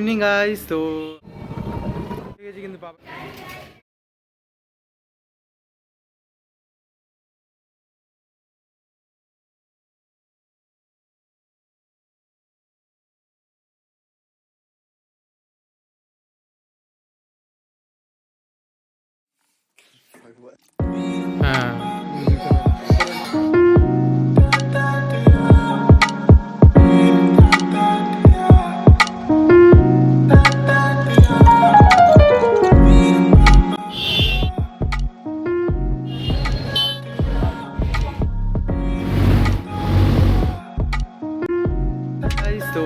Evening guys, তো কিন্তু বাবা হ্যাঁ গাইস, তো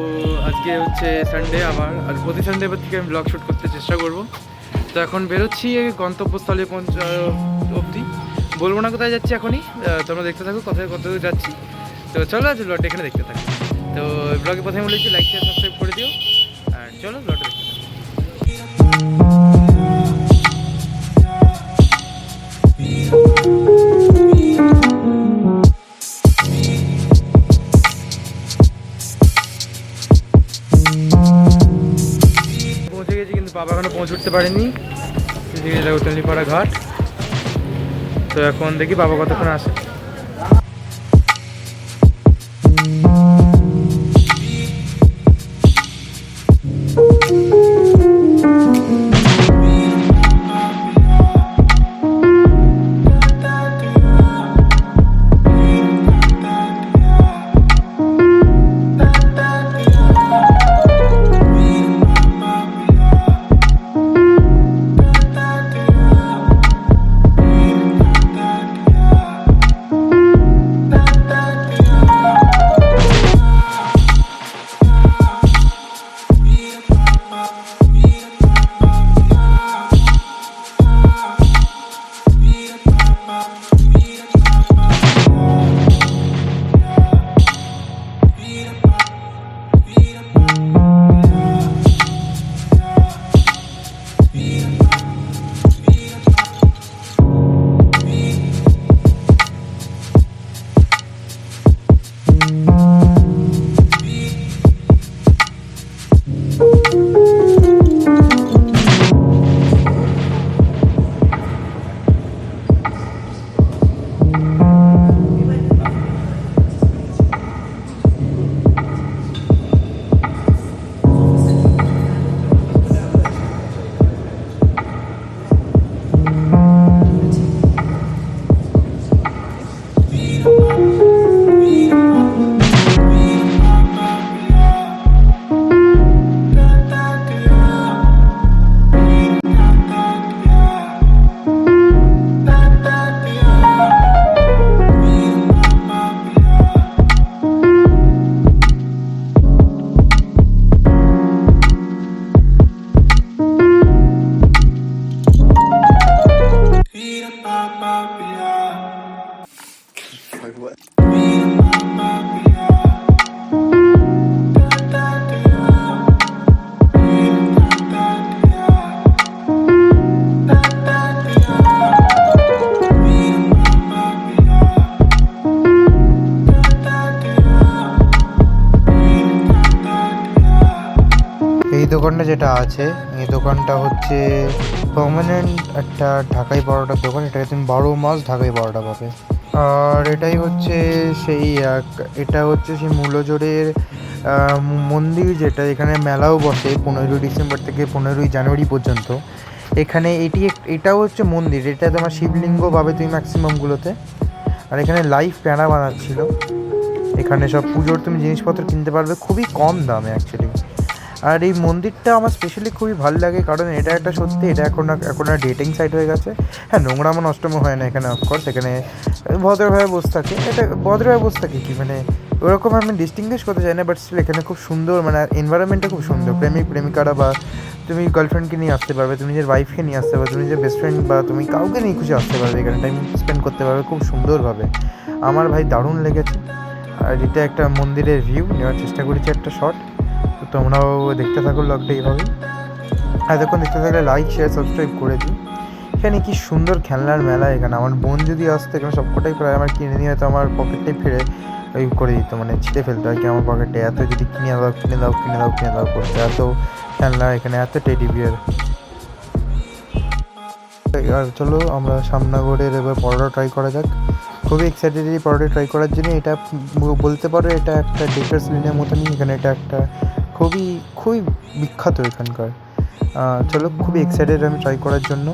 আজকে হচ্ছে সানডে, আর প্রতি সানডে থেকে আমি ব্লগ শ্যুট করতে চেষ্টা করব। তো এখন বেরোচ্ছি গন্তব্যস্থলে অবধি। বলবো না কোথায় যাচ্ছি এখনই, তোমরা দেখতে থাকো কোথায় কত যাচ্ছি। তো চলো আজ ব্লগটা এখানে দেখতে থাকো। তো ব্লগে প্রথমে বলেছি লাইক শেয়ার সাবস্ক্রাইব করে দিও, আর চলো ব্লগটা দেখতে থাকো। পৌঁছে গেছি, কিন্তু বাবা এখনো পৌঁছে উঠতে পারেনি। তেলিপাড়া ঘাট। তো এখন দেখি বাবা কতক্ষণ আসে। এই দোকানটা যেটা আছে, এই দোকানটা হচ্ছে পার্মানেন্ট একটা ঢাকাই পরোটার দোকান। এটাকে তুমি 12 মাস ঢাকাই পরোটা পাবে। আর এটাই হচ্ছে সেই এটা হচ্ছে সেই মূলজোড়ের মন্দির, যেটা এখানে মেলাও বসে 15ই ডিসেম্বর থেকে 15ই জানুয়ারি পর্যন্ত। এখানে এটাও হচ্ছে মন্দির, এটা তোমার শিবলিঙ্গ পাবে তুমি ম্যাক্সিমামগুলোতে। আর এখানে লাইভ প্যাঁড়া বানাচ্ছিল। এখানে সব পুজোর তুমি জিনিসপত্র কিনতে পারবে খুবই কম দামে অ্যাকচুয়ালি। আর এই মন্দিরটা আমার স্পেশালি খুবই ভালো লাগে, কারণ এটা একটা সত্যি, এটা এখন আর ডেটিং সাইট হয়ে গেছে। হ্যাঁ, নোংরামো নষ্টমো হয় না এখানে, অফকোর্স এখানে ভদ্রভাবে বসে থাকে। এটা ভদ্রভাবে বসে থাকে কি, মানে ওরকম আমি ডিস্টিংগুইশ করতে চাই না, বাট স্টিল এখানে খুব সুন্দর, মানে এনভায়রনমেন্টটা খুব সুন্দর। প্রেমিকারা বা তুমি গার্লফ্রেন্ডকে নিয়ে আসতে পারবে, তুমি নিজের ওয়াইফকে নিয়ে আসতে পারবে, তুমি নিজের বেস্ট ফ্রেন্ড বা তুমি কাউকে নিয়ে খুশি আসতে পারবে, এখানে টাইম স্পেন্ড করতে পারবে খুব সুন্দরভাবে। আমার ভাই দারুণ লেগেছে। আর এটা একটা মন্দিরের ভিউ নেওয়ার চেষ্টা করেছি একটা শট। তো তোমরাও দেখতে থাকো ব্লগটা এইভাবেই। এতক্ষণ দেখতে থাকলে লাইক শেয়ার সাবস্ক্রাইব করে দিই। এখানে কি সুন্দর খেলনার মেলা। এখানে আমার বোন যদি আসতো, এখানে সবকটাই প্রায় আমার কিনে নিয়ে হয়তো আমার পকেটটাই ওই করে দিত, মানে ছিঁড়ে ফেলতো আর কি আমার পকেটে। এত যদি কিনে দাও কিনে দাও কিনে দাও কিনে দাও করতে, এত খেলনা এখানে, এত টেডি বিয়ার। আর চলো আমরা সামনাগড়ের এবার পরোটা ট্রাই করা যাক। খুবই এক্সাইটেড এই পরোটা ট্রাই করার জন্য। এটা বলতে পারো এটা একটা ডেকার্স লিনের মতনই, এখানে এটা একটা খুবই খুবই বিখ্যাত এখানকার। চলো, খুবই এক্সাইটেড আমি ট্রাই করার জন্য।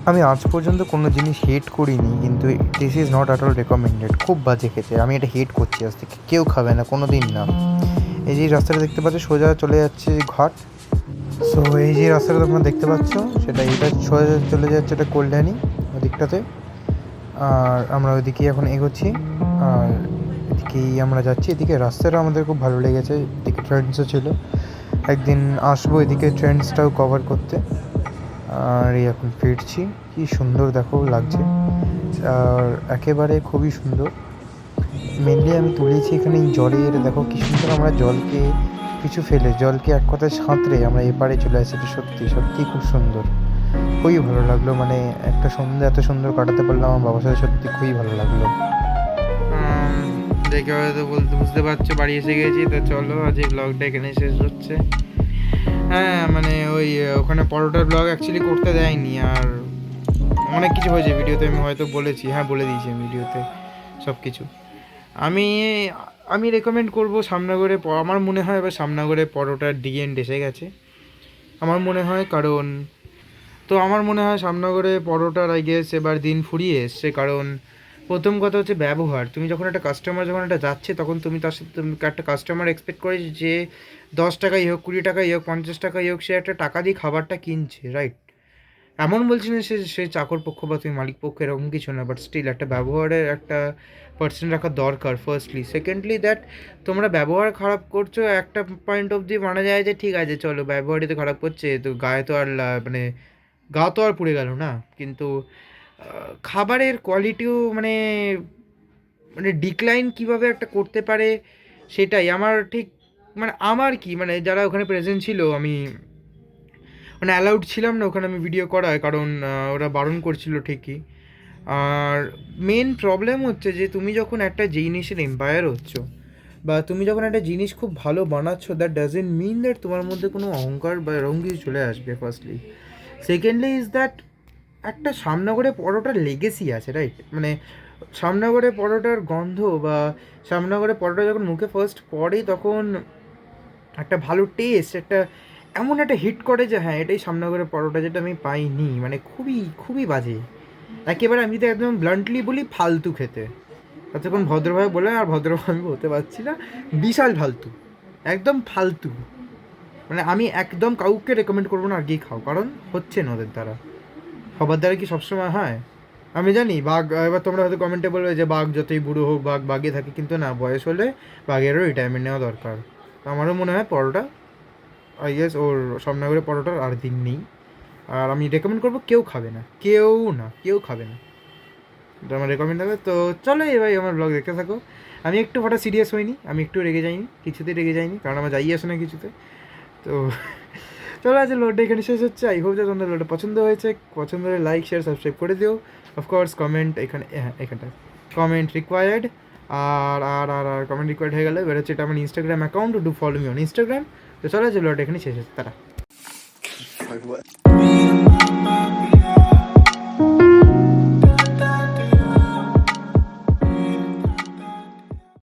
আমি আজ পর্যন্ত কোনো জিনিস হেট করিনি, কিন্তু this is not at all recommended. খুব বাজে খেতে, আমি এটা হেট করছি আজ থেকে। কেউ খাবে না, কোনো দিন না। এই যে রাস্তাটা দেখতে পাচ্ছ সোজা চলে যাচ্ছে ঘাট। সো এই যে রাস্তাটা তোমরা দেখতে পাচ্ছ সেটা, এটা সোজা চলে যাচ্ছে এটা কল্যাণী ওদিকটাতে। আর আমরা ওইদিকেই এখন এগোচ্ছি, আর এদিকেই আমরা যাচ্ছি। এদিকে রাস্তাটা আমাদের খুব ভালো লেগেছে, এদিকে ট্রেন্ডসও ছিল। একদিন আসবো এদিকে ট্রেন্ডসটাও কভার করতে। আর এই এখন ফিরছি। কি সুন্দর দেখো লাগছে, আর একেবারে খুবই সুন্দর। মেনলি আমি তুলেছি এখানে এই জলের, দেখো কি সুন্দর আমরা জলকে কিছু ফেলে, জলকে এক কথায় সাঁতরে আমরা এপারে চলে আসি। এটা সত্যি সত্যি খুব সুন্দর, খুবই ভালো লাগলো। মানে একটা সন্ধ্যা এত সুন্দর কাটাতে পারলাম আমার বাবার সাথে, সত্যি খুবই ভালো লাগলো। দেখে হয়তো বুঝতে পারছো বাড়ি এসে গেছি। তো চলো আজ এই ব্লগটা এখানে শেষ হচ্ছে। হ্যাঁ মানে ওই ওখানে পরোটার ব্লগ অ্যাকচুয়ালি করতে দেয়নি, আর অনেক কিছু হয়েছে ভিডিওতে, আমি হয়তো বলেছি, হ্যাঁ বলে দিয়েছি ভিডিওতে সব কিছু। আমি আমি রেকমেন্ড করবো সামনাগড়ে। আমার মনে হয় এবার সামনাগড়ে পরোটার ডিএন্ড এসে গেছে আমার মনে হয়, কারণ আমার মনে হয় সামনাগড়ে পরোটার আই গেস এবার দিন ফুরিয়ে এসছে। কারণ প্রথম কথা হচ্ছে ব্যবহার। তুমি যখন একটা কাস্টমার যখন একটা যাচ্ছে, তখন তুমি তার সাথে তুমি একটা কাস্টমার এক্সপেক্ট করে যে 10 টাকাই হোক, 20 টাকাই হোক, 50 টাকাই হোক, সে একটা টাকা দিয়ে খাবারটা কিনছে, রাইট? এমন বলছি না সে চাকর পক্ষ বা তুমি মালিক পক্ষ, এরকম কিছু না, বাট স্টিল একটা ব্যবহারের একটা পার্সেন্ট রাখা দরকার ফার্স্টলি। সেকেন্ডলি দ্যাট তোমরা ব্যবহার খারাপ করছো একটা পয়েন্ট অফ দিয়ে মানা যায় যে ঠিক আছে চলো ব্যবহারই তো খারাপ করছে, তো গায়ে তো আর মানে গা তো আর পুড়ে গেল না, কিন্তু খাবারের কোয়ালিটিও মানে মানে ডিক্লাইন কীভাবে একটা করতে পারে সেটাই আমার ঠিক মানে আমার কি মানে যারা ওখানে প্রেজেন্ট ছিল, আমি মানে অ্যালাউড ছিলাম না ওখানে আমি ভিডিও করায়, কারণ ওরা বারণ করছিল ঠিকই। আর মেন প্রবলেম হচ্ছে যে তুমি যখন একটা জিনিসের এম্পায়ার হচ্ছ, বা তুমি যখন একটা জিনিস খুব ভালো বানাচ্ছ, দ্যাট ডাজেন্ট মিন দ্যাট তোমার মধ্যে কোনো অহংকার বা এরকম কিছু চলে আসবে ফার্স্টলি। সেকেন্ডলি ইজ দ্যাট একটা সামনাগড়ে পরোটার লেগেসি আছে, রাইট? মানে সামনাগড়ে পরোটার গন্ধ, বা সামনাগড়ে পরোটা যখন মুখে ফার্স্ট পড়ে তখন একটা ভালো টেস্ট, একটা এমন একটা হিট করে যে হ্যাঁ এটাই সামনাগড়ের পরোটা, যেটা আমি পাইনি। মানে খুবই খুবই বাজে একেবারে। আমি তো একদম ব্লান্টলি বলি ফালতু খেতে, ততক্ষণ ভদ্রভাবে বলে, আর ভদ্রভাবে আমি বলতে পারছি না, বিশাল ফালতু, একদম ফালতু। মানে আমি একদম কাউকে রেকমেন্ড করবো না আর গিয়ে খাও, কারণ হচ্ছে না ওদের দ্বারা। সবার দ্বারা কি সবসময় হয়? আমি জানি বাঘ, এবার তোমরা হয়তো কমেন্টে বলবে যে বাঘ যতই বুড়ো হোক বাঘ বাঘে থাকে, কিন্তু না, বয়স হলে বাঘেরও রিটায়ারমেন্ট নেওয়া দরকার। আমারও মনে হয় পরোটা আই গেস ওর সামনাগরে পরোটার আর দিন নেই। আর আমি রেকমেন্ড করবো কেউ খাবে না, কেউ খাবে না, এটা আমার রেকমেন্ড হবে। তো চলো এবার আমার ব্লগ দেখতে থাকো। আমি একটু হঠাৎ সিরিয়াস হইনি, আমি একটু রেগে যাইনি, কিছুতেই রেগে যাইনি, কারণ আমার যাই আসে না কিছুতে। তো চলো আজ লোডটা এখানে শেষ হচ্ছে। আই হোপ যে তোমাদের লোডটা পছন্দ হয়েছে। পছন্দ হলে লাইক শেয়ার সাবস্ক্রাইব করে দিও। অফকোর্স কমেন্ট এখানে, হ্যাঁ এখানটা কমেন্ট রিকোয়ার্ড। আর আর আর আর কমেন্ট রিকোয়ার্ড হয়ে গেলে এবার হচ্ছে এটা আমার Instagram account, do follow me on Instagram. তো চলো যে লোডটা এখানে শেষ হচ্ছে, তারা।